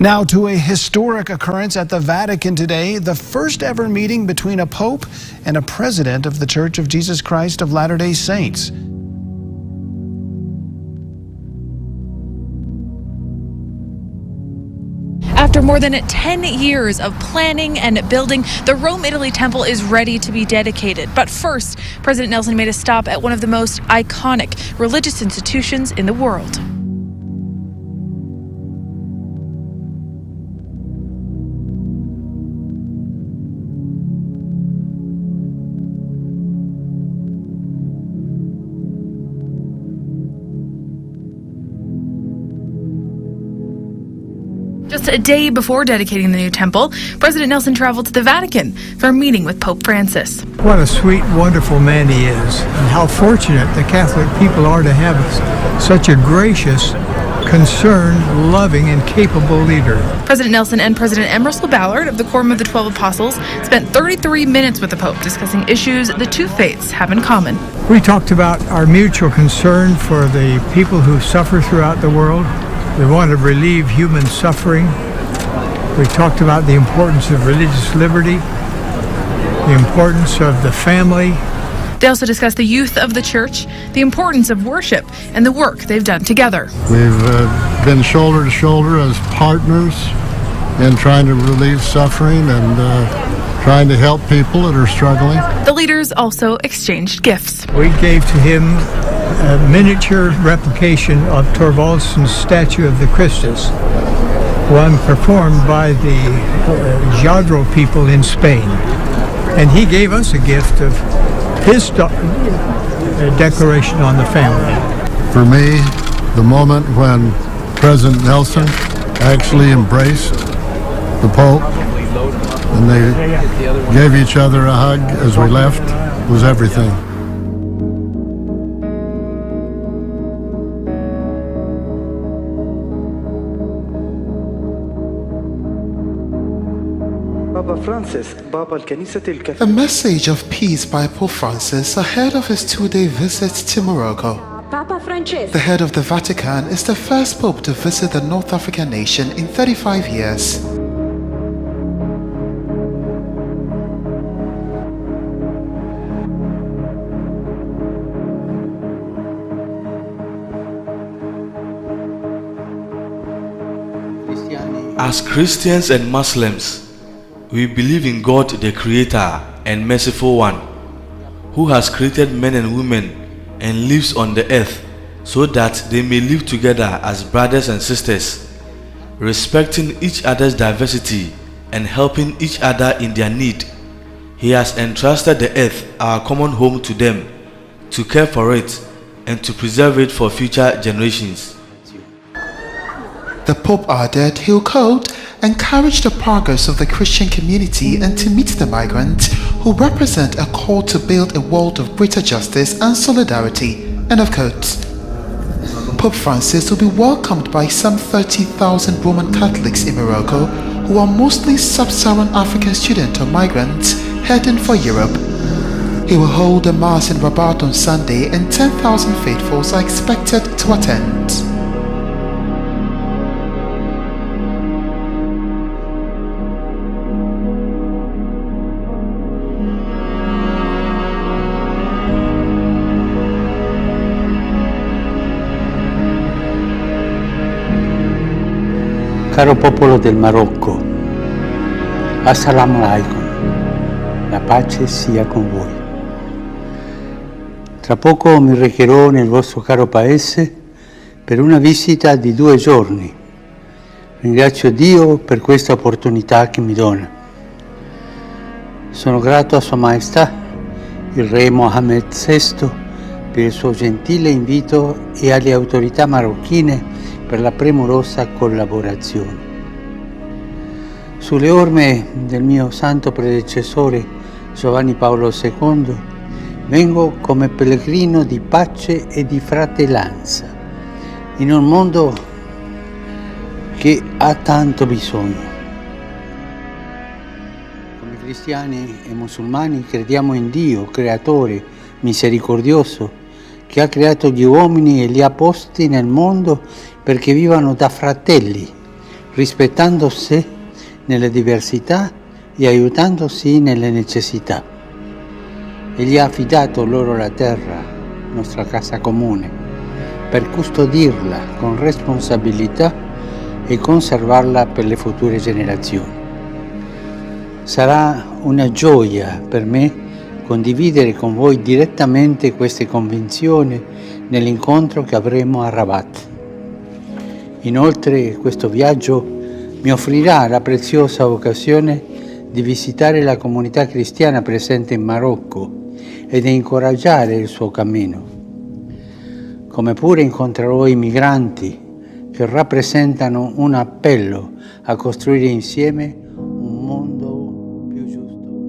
Now to a historic occurrence at the Vatican today, the first ever meeting between a pope and a president of the Church of Jesus Christ of Latter-day Saints. After more than 10 years of planning and building, the Rome, Italy temple is ready to be dedicated. But first, President Nelson made a stop at one of the most iconic religious institutions in the world. Just a day before dedicating the new temple, President Nelson traveled to the Vatican for a meeting with Pope Francis. What a sweet, wonderful man he is, and how fortunate the Catholic people are to have such a gracious, concerned, loving, and capable leader. President Nelson and President Emerson Ballard of the Quorum of the 12 Apostles spent 33 minutes with the Pope discussing issues the two faiths have in common. We talked about our mutual concern for the people who suffer throughout the world. We want to relieve human suffering. We talked about the importance of religious liberty, the importance of the family. They also discussed the youth of the church, the importance of worship, and the work they've done together. We've been shoulder to shoulder as partners in trying to relieve suffering and trying to help people that are struggling. The leaders also exchanged gifts. We gave to him a miniature replication of Thorvaldsen's statue of the Christus, one performed by the Jadro people in Spain. And he gave us a gift of his declaration on the family. For me, the moment when President Nelson actually embraced the Pope and they gave each other a hug as we left was everything. A message of peace by Pope Francis ahead of his two-day visit to Morocco. The head of the Vatican is the first pope to visit the North African nation in 35 years. As Christians and Muslims, we believe in God, the Creator and Merciful One, who has created men and women and lives on the earth so that they may live together as brothers and sisters, respecting each other's diversity and helping each other in their need. He has entrusted the earth, our common home, to them, to care for it and to preserve it for future generations. The Pope added he will, quote, encourage the progress of the Christian community and to meet the migrants who represent a call to build a world of greater justice and solidarity, end of quote. Pope Francis will be welcomed by some 30,000 Roman Catholics in Morocco who are mostly sub-Saharan African students or migrants heading for Europe. He will hold a mass in Rabat on Sunday and 10,000 faithfuls are expected to attend. Caro popolo del Marocco, assalamu alaikum, la pace sia con voi. Tra poco mi recherò nel vostro caro paese per una visita di 2 giorni. Ringrazio Dio per questa opportunità che mi dona. Sono grato a Sua Maestà, il Re Mohammed VI, per il suo gentile invito e alle autorità marocchine per la premurosa collaborazione. Sulle orme del mio santo predecessore Giovanni Paolo II vengo come pellegrino di pace e di fratellanza in un mondo che ha tanto bisogno. Come cristiani e musulmani crediamo in Dio, creatore, misericordioso, che ha creato gli uomini e li ha posti nel mondo perché vivano da fratelli, rispettandosi nelle diversità e aiutandosi nelle necessità. Egli ha affidato loro la terra, nostra casa comune, per custodirla con responsabilità e conservarla per le future generazioni. Sarà una gioia per me condividere con voi direttamente queste convinzioni nell'incontro che avremo a Rabat. Inoltre questo viaggio mi offrirà la preziosa occasione di visitare la comunità cristiana presente in Marocco e di incoraggiare il suo cammino. Come pure incontrerò i migranti che rappresentano un appello a costruire insieme un mondo più giusto e solidale.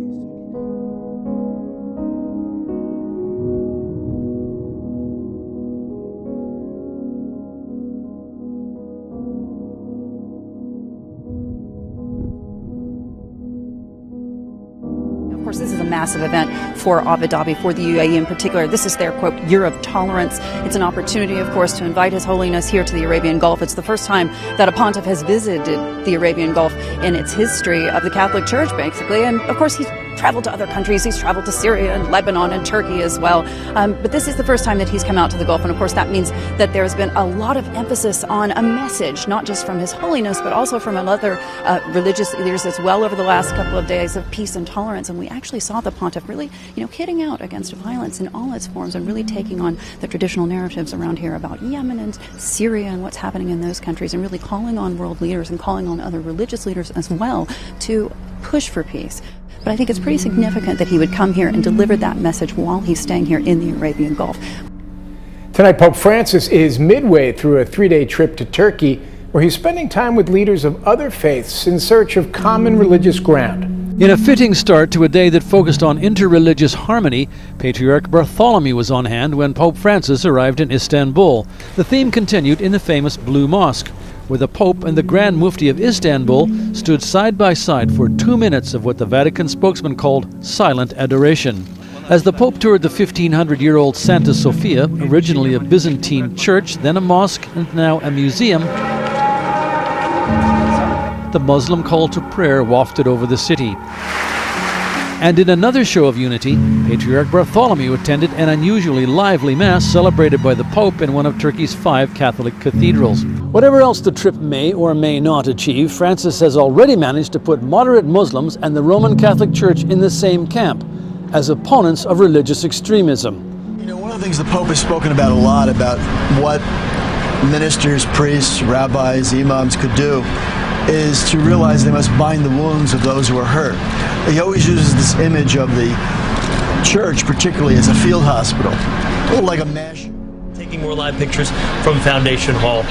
Of course, this is a massive event for Abu Dhabi, for the UAE in particular. This is their, quote, year of tolerance. It's an opportunity, of course, to invite His Holiness here to the Arabian Gulf. It's the first time that a pontiff has visited the Arabian Gulf in its history of the Catholic Church, basically. And, of course, he's traveled to other countries. He's traveled to Syria and Lebanon and Turkey as well. But this is the first time that he's come out to the Gulf. And, of course, that means that there's been a lot of emphasis on a message, not just from His Holiness, but also from other religious leaders as well over the last couple of days of peace and tolerance. And we actually saw the pontiff really, hitting out against violence in all its forms and really taking on the traditional narratives around here about Yemen and Syria and what's happening in those countries, and really calling on world leaders and calling on other religious leaders as well to push for peace. But I think it's pretty significant that he would come here and deliver that message while he's staying here in the Arabian Gulf. Tonight, Pope Francis is midway through a 3-day trip to Turkey, where he's spending time with leaders of other faiths in search of common religious ground. In a fitting start to a day that focused on interreligious harmony, Patriarch Bartholomew was on hand when Pope Francis arrived in Istanbul. The theme continued in the famous Blue Mosque, where the Pope and the Grand Mufti of Istanbul stood side by side for 2 minutes of what the Vatican spokesman called silent adoration. As the Pope toured the 1,500-year-old Santa Sofia, originally a Byzantine church, then a mosque, and now a museum, the Muslim call to prayer wafted over the city. And in another show of unity, Patriarch Bartholomew attended an unusually lively Mass celebrated by the Pope in one of Turkey's 5 Catholic cathedrals. Whatever else the trip may or may not achieve, Francis has already managed to put moderate Muslims and the Roman Catholic Church in the same camp, as opponents of religious extremism. One of the things the Pope has spoken about a lot, about what ministers, priests, rabbis, imams could do, is to realize they must bind the wounds of those who are hurt. He always uses this image of the church, particularly as a field hospital, a little like a mash. Taking more live pictures from Foundation Hall,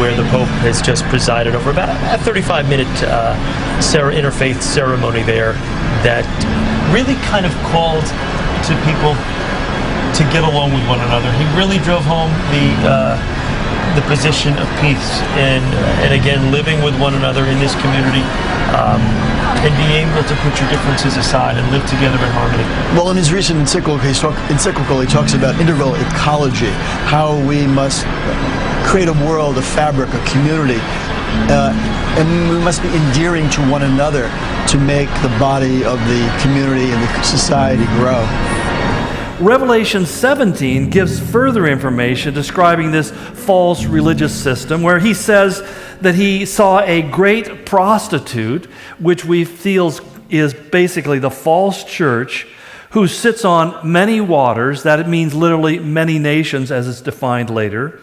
where the Pope has just presided over about a 35-minute interfaith ceremony there that really kind of called to people to get along with one another. He really drove home the position of peace and again living with one another in this community and being able to put your differences aside and live together in harmony. Well, in his recent encyclical, he talks about integral ecology, how we must create a world, a fabric, a community, and we must be endearing to one another to make the body of the community and the society grow. Revelation 17 gives further information describing this false religious system, where he says that he saw a great prostitute, which we feel is basically the false church, who sits on many waters. That it means literally many nations, as it's defined later.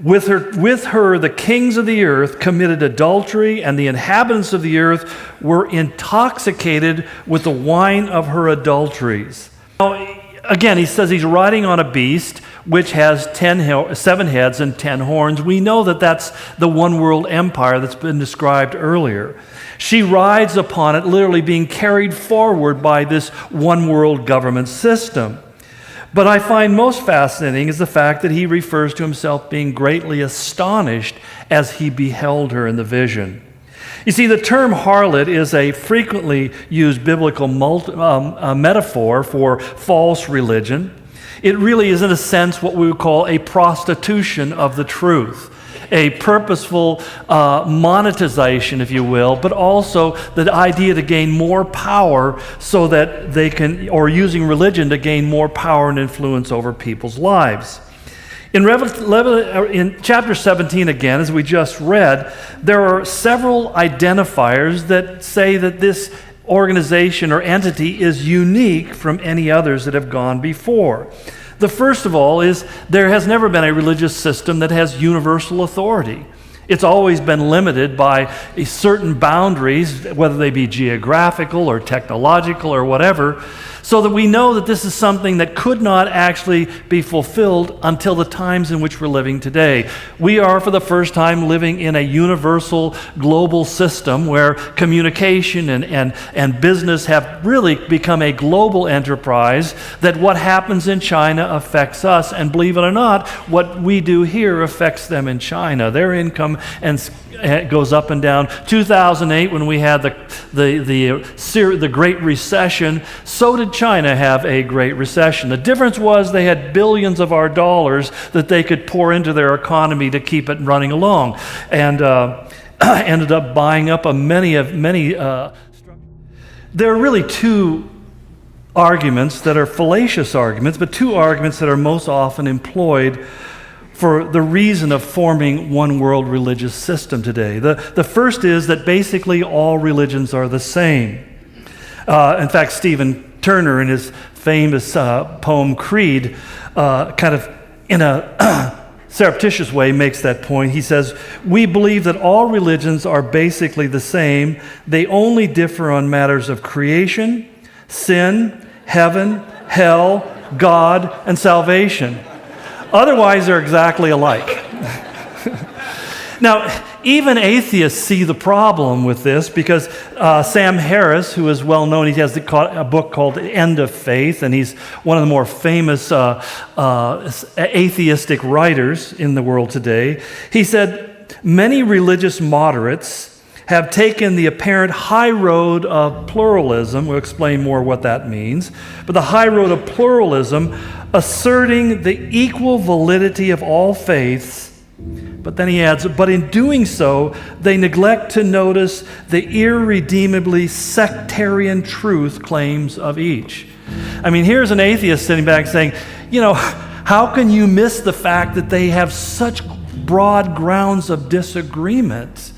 With her, the kings of the earth committed adultery, and the inhabitants of the earth were intoxicated with the wine of her adulteries. Now, again, he says he's riding on a beast which has 7 heads and 10 horns. We know that that's the one world empire that's been described earlier. She rides upon it, literally being carried forward by this one world government system. But I find most fascinating is the fact that he refers to himself being greatly astonished as he beheld her in the vision. You see, the term harlot is a frequently used biblical metaphor for false religion. It really is, in a sense, what we would call a prostitution of the truth. a purposeful monetization, if you will, but also the idea to gain more power so that they can, or using religion to gain more power and influence over people's lives. In chapter 17, again, as we just read, there are several identifiers that say that this organization or entity is unique from any others that have gone before. The first of all is there has never been a religious system that has universal authority. It's always been limited by certain boundaries, whether they be geographical or technological or whatever, so that we know that this is something that could not actually be fulfilled until the times in which we're living today. We are, for the first time, living in a universal global system where communication and business have really become a global enterprise, that what happens in China affects us, and believe it or not, what we do here affects them in China. Their income and goes up and down. 2008, when we had the Great Recession, so did China have a Great Recession. The difference was they had billions of our dollars that they could pour into their economy to keep it running along, and ended up buying up many. There are really two arguments that are fallacious arguments, but two arguments that are most often employed for the reason of forming one world religious system today. The first is that basically all religions are the same. In fact, Stephen Turner, in his famous poem Creed, kind of in a surreptitious way makes that point. He says, "We believe that all religions are basically the same. They only differ on matters of creation, sin, heaven, hell, God, and salvation. Otherwise, they're exactly alike." Now, even atheists see the problem with this, because Sam Harris, who is well known, he has a book called The End of Faith, and he's one of the more famous atheistic writers in the world today. He said, "Many religious moderates have taken the apparent high road of pluralism." We'll explain more what that means. But the high road of pluralism, asserting the equal validity of all faiths. But then he adds, but in doing so, they neglect to notice the irredeemably sectarian truth claims of each. I mean, here's an atheist sitting back saying, how can you miss the fact that they have such broad grounds of disagreement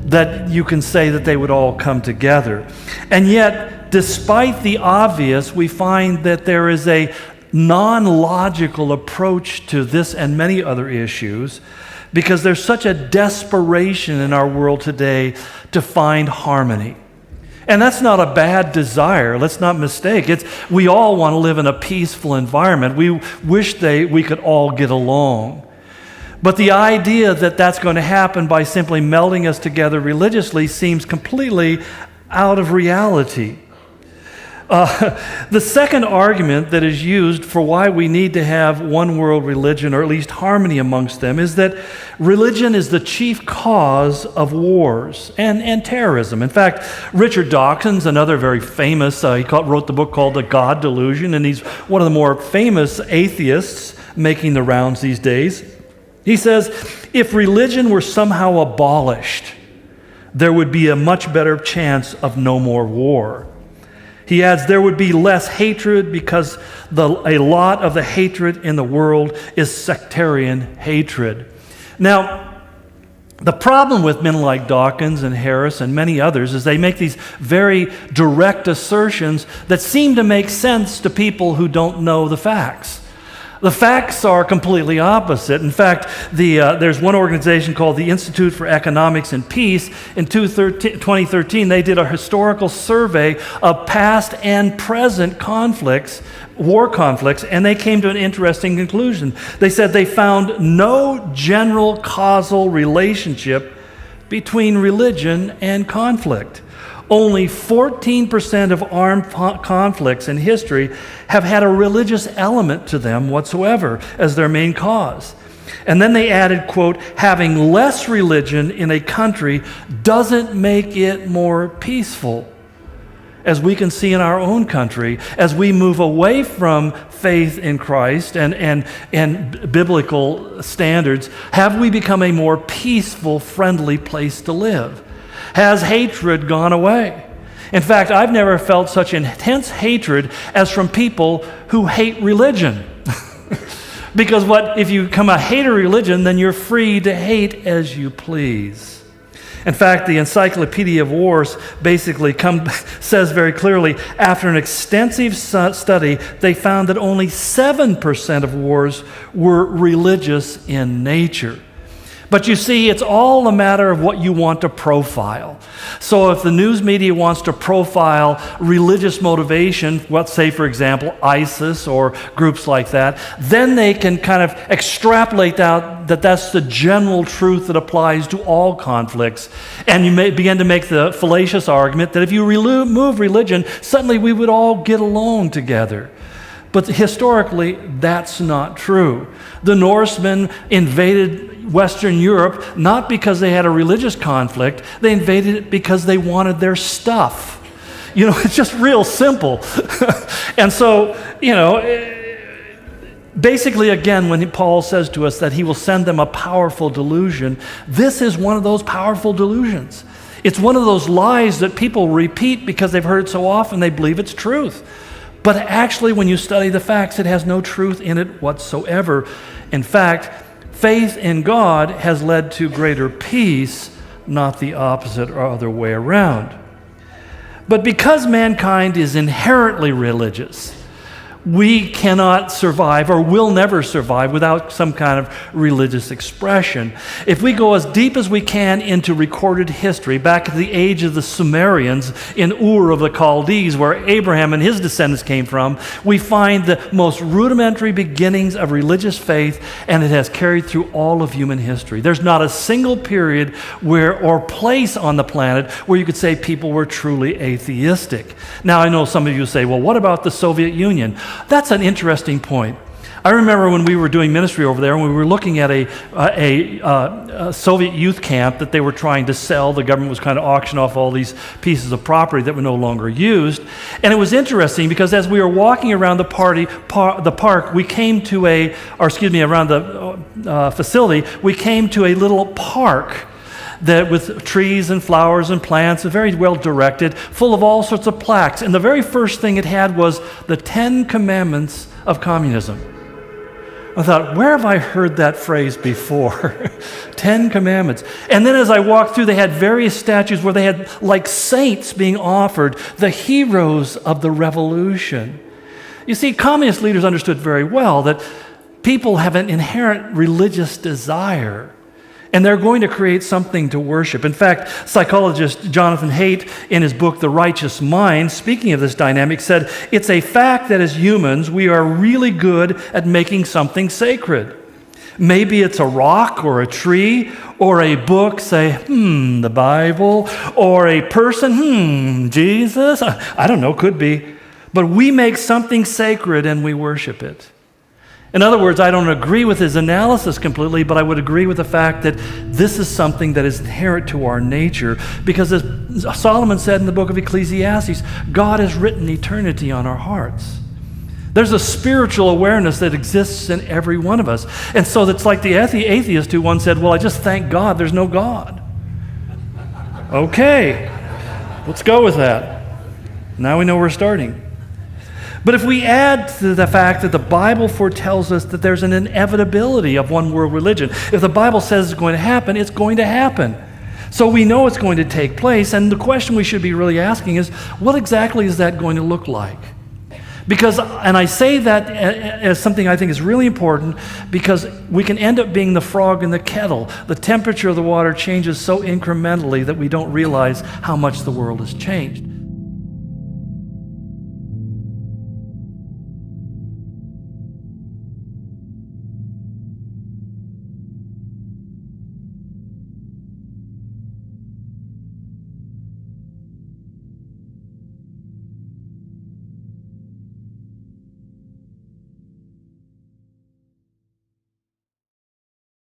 that you can say that they would all come together? And yet, despite the obvious, we find that there is a non-logical approach to this and many other issues, because there's such a desperation in our world today to find harmony. And that's not a bad desire. Let's not mistake. We all want to live in a peaceful environment. We wish we could all get along. But the idea that that's going to happen by simply melding us together religiously seems completely out of reality. The second argument that is used for why we need to have one world religion, or at least harmony amongst them, is that religion is the chief cause of wars and terrorism. In fact, Richard Dawkins, another very famous, he wrote the book called The God Delusion, and he's one of the more famous atheists making the rounds these days. He says, if religion were somehow abolished, there would be a much better chance of no more war. He adds, there would be less hatred, because a lot of the hatred in the world is sectarian hatred. Now, the problem with men like Dawkins and Harris and many others is they make these very direct assertions that seem to make sense to people who don't know the facts. The facts are completely opposite. In fact, there's one organization called the Institute for Economics and Peace. In 2013, they did a historical survey of past and present conflicts, war conflicts, and they came to an interesting conclusion. They said they found no general causal relationship between religion and conflict. Only 14% of armed conflicts in history have had a religious element to them whatsoever as their main cause. And then they added, quote, having less religion in a country doesn't make it more peaceful. as we can see in our own country, as we move away from faith in Christ and biblical standards, have we become a more peaceful, friendly place to live? Has hatred gone away? In fact, I've never felt such intense hatred as from people who hate religion. Because if you become a hater of religion, then you're free to hate as you please. In fact, the Encyclopedia of Wars basically says very clearly, after an extensive study, they found that only 7% of wars were religious in nature. But you see, it's all a matter of what you want to profile. So if the news media wants to profile religious motivation, let's say, for example, ISIS or groups like that, then they can kind of extrapolate out that that's the general truth that applies to all conflicts. And you may begin to make the fallacious argument that if you remove religion, suddenly we would all get along together. But historically, that's not true. The Norsemen invaded Western Europe not because they had a religious conflict, they invaded it because they wanted their stuff. It's just real simple. And so, basically, again, when Paul says to us that he will send them a powerful delusion, this is one of those powerful delusions. It's one of those lies that people repeat because they've heard it so often they believe it's truth. But actually, when you study the facts, it has no truth in it whatsoever. In fact, faith in God has led to greater peace, not the opposite or other way around. But because mankind is inherently religious, we cannot survive or will never survive without some kind of religious expression. If we go as deep as we can into recorded history, back at the age of the Sumerians in Ur of the Chaldees, where Abraham and his descendants came from, we find the most rudimentary beginnings of religious faith, and it has carried through all of human history. There's not a single period or place on the planet where you could say people were truly atheistic. Now, I know some of you say, well, what about the Soviet Union? That's an interesting point. I remember when we were doing ministry over there, and we were looking at a Soviet youth camp that they were trying to sell. The government was kind of auctioning off all these pieces of property that were no longer used. And it was interesting because as we were walking around the park, we came to around the facility, we came to a little park that with trees and flowers and plants, very well directed, full of all sorts of plaques. And the very first thing it had was the 10 Commandments of communism. I thought, where have I heard that phrase before? 10 Commandments. And then as I walked through, they had various statues where they had like saints being offered, the heroes of the revolution. You see, communist leaders understood very well that people have an inherent religious desire, and they're going to create something to worship. In fact, psychologist Jonathan Haidt, in his book, The Righteous Mind, speaking of this dynamic, said, it's a fact that as humans, we are really good at making something sacred. Maybe it's a rock or a tree or a book, say, the Bible, or a person, Jesus. I don't know, could be. But we make something sacred and we worship it. In other words, I don't agree with his analysis completely, but I would agree with the fact that this is something that is inherent to our nature, because as Solomon said in the book of Ecclesiastes, God has written eternity on our hearts. There's a spiritual awareness that exists in every one of us. And so it's like the atheist who once said, well, I just thank God there's no God. Okay, let's go with that. Now we know we're starting. But if we add to the fact that the Bible foretells us that there's an inevitability of one world religion, if the Bible says it's going to happen, it's going to happen. So we know it's going to take place, and the question we should be really asking is, what exactly is that going to look like? Because, and I say that as something I think is really important, because we can end up being the frog in the kettle. The temperature of the water changes so incrementally that we don't realize how much the world has changed.